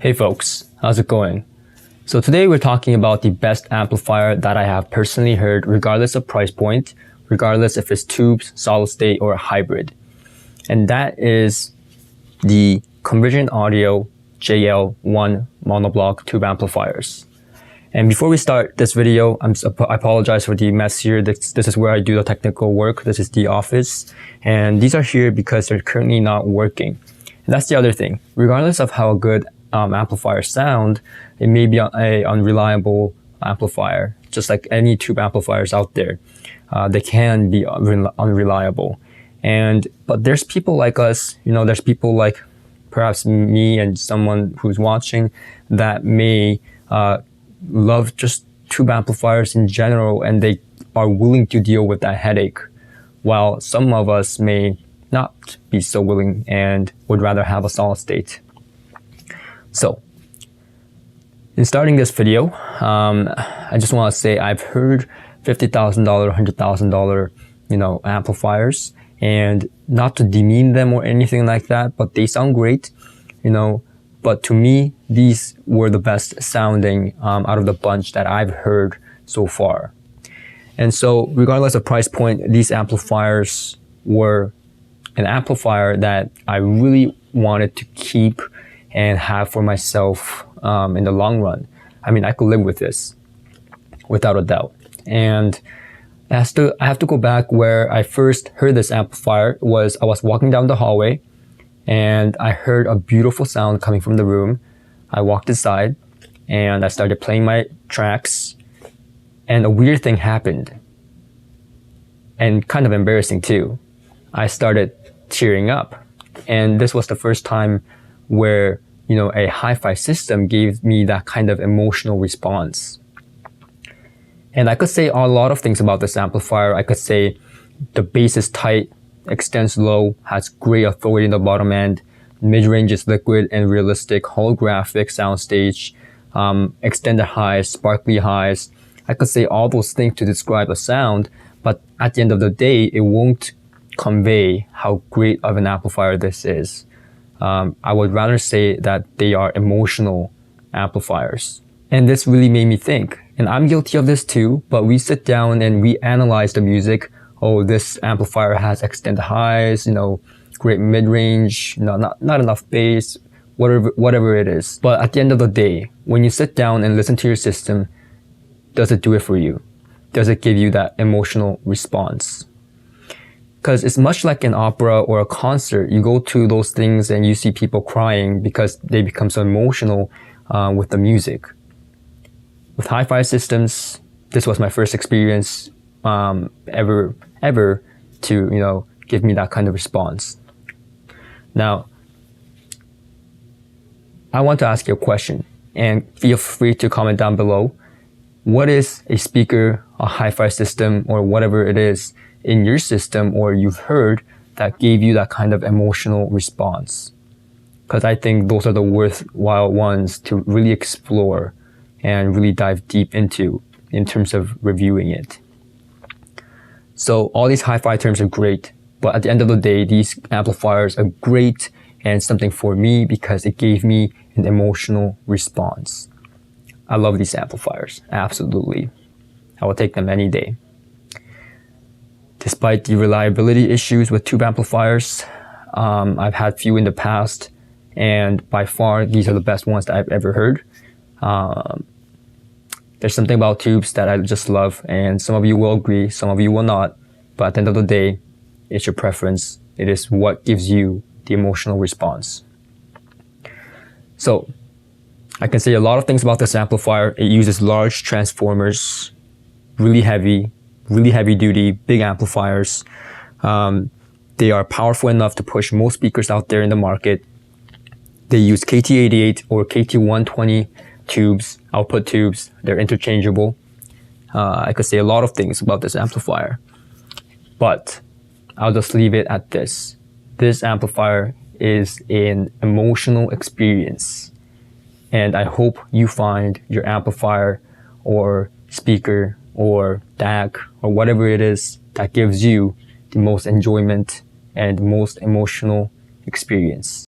Hey folks, how's it going? So today we're talking about the best amplifier that I have personally heard regardless of price point, regardless if it's tubes, solid state, or a hybrid. And that is the Convergent Audio JL1 monoblock tube amplifiers. And before we start this video, I apologize for the mess here. This is where I do the technical work. This is the office. And these are here because they're currently not working. And that's the other thing. Regardless of how good amplifiers sound, it may be an unreliable amplifier, just like any tube amplifiers out there. They can be unreliable. But there's people like us, there's people like perhaps me and someone who's watching that may love just tube amplifiers in general, and they are willing to deal with that headache, while some of us may not be so willing and would rather have a solid state. So, in starting this video, I just want to say I've heard $50,000, $100,000, amplifiers, and not to demean them or anything like that, but they sound great, But to me, these were the best sounding out of the bunch that I've heard so far. And so, regardless of price point, these amplifiers were an amplifier that I really wanted to keep and have for myself in the long run. I mean, I could live with this without a doubt. And I have to go back where I first heard this amplifier. I was walking down the hallway and I heard a beautiful sound coming from the room. I walked inside and I started playing my tracks, and a weird thing happened, and kind of embarrassing too. I started tearing up, and this was the first time where a hi-fi system gave me that kind of emotional response. And I could say a lot of things about this amplifier. I could say the bass is tight, extends low, has great authority in the bottom end, mid-range is liquid and realistic, holographic soundstage, extended highs, sparkly highs. I could say all those things to describe a sound, but at the end of the day, it won't convey how great of an amplifier this is. I would rather say that they are emotional amplifiers. And this really made me think, and I'm guilty of this too, but we sit down and we analyze the music. Oh, this amplifier has extended highs, great mid-range, not enough bass, whatever it is. But at the end of the day, when you sit down and listen to your system, does it do it for you? Does it give you that emotional response? Because it's much like an opera or a concert. You go to those things and you see people crying because they become so emotional with the music. With hi-fi systems, this was my first experience ever to give me that kind of response. Now, I want to ask you a question, and feel free to comment down below. What is a speaker, a hi-fi system, or whatever it is in your system or you've heard that gave you that kind of emotional response? Because I think those are the worthwhile ones to really explore and really dive deep into in terms of reviewing it. So all these hi-fi terms are great, but at the end of the day, these amplifiers are great and something for me because it gave me an emotional response. I love these amplifiers, absolutely. I will take them any day. Despite the reliability issues with tube amplifiers, I've had few in the past, and by far, these are the best ones that I've ever heard. There's something about tubes that I just love, and some of you will agree, some of you will not, but at the end of the day, it's your preference. It is what gives you the emotional response. So, I can say a lot of things about this amplifier. It uses large transformers, really heavy duty, big amplifiers. They are powerful enough to push most speakers out there in the market. They use KT88 or KT120 tubes, output tubes. They're interchangeable. I could say a lot of things about this amplifier, but I'll just leave it at this. This amplifier is an emotional experience, and I hope you find your amplifier or speaker or DAC or whatever it is that gives you the most enjoyment and most emotional experience.